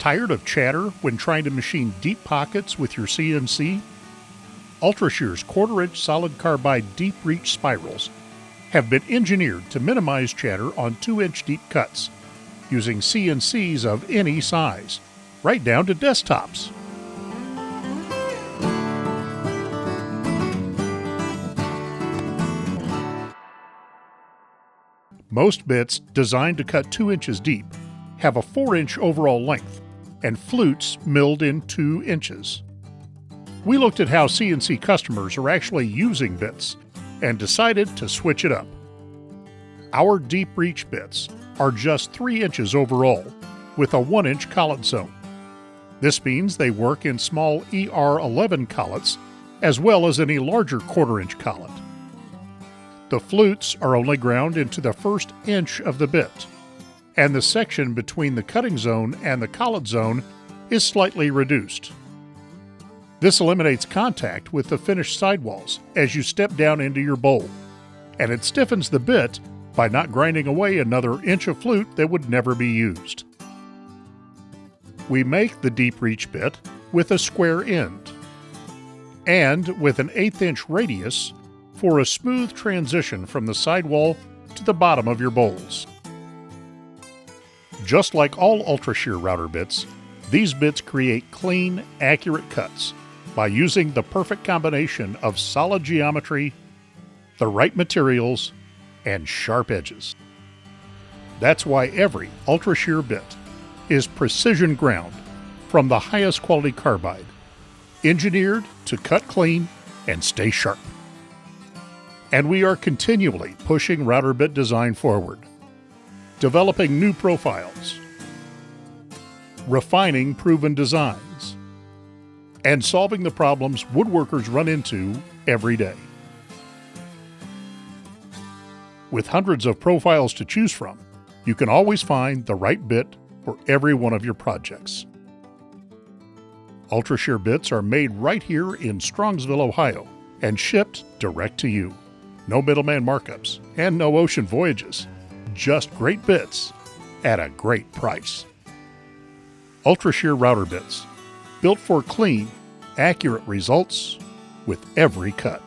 Tired of chatter when trying to machine deep pockets with your CNC? Ultra-Shear's quarter-inch solid carbide deep reach spirals have been engineered to minimize chatter on 2-inch deep cuts, using CNCs of any size, right down to desktops. Most bits designed to cut 2 inches deep have a 4-inch overall length and flutes milled in 2 inches. We looked at how CNC customers are actually using bits and decided to switch it up. Our deep reach bits are just 3 inches overall with a 1-inch collet zone. This means they work in small ER11 collets as well as any larger 1/4-inch collet. The flutes are only ground into the first inch of the bit, and the section between the cutting zone and the collet zone is slightly reduced. This eliminates contact with the finished sidewalls as you step down into your bowl, and it stiffens the bit by not grinding away another inch of flute that would never be used. We make the deep reach bit with a square end and with an 1/8 inch radius for a smooth transition from the sidewall to the bottom of your bowls. Just like all Ultra-Shear router bits, these bits create clean, accurate cuts by using the perfect combination of solid geometry, the right materials, and sharp edges. That's why every Ultra-Shear bit is precision ground from the highest quality carbide, engineered to cut clean and stay sharp. And we are continually pushing router bit design forward, developing new profiles, refining proven designs, and solving the problems woodworkers run into every day. With hundreds of profiles to choose from, you can always find the right bit for every one of your projects. Ultra-Shear bits are made right here in Strongsville, Ohio, and shipped direct to you. No middleman markups and no ocean voyages. Just great bits at a great price. Ultra-Shear router bits, built for clean, accurate results with every cut.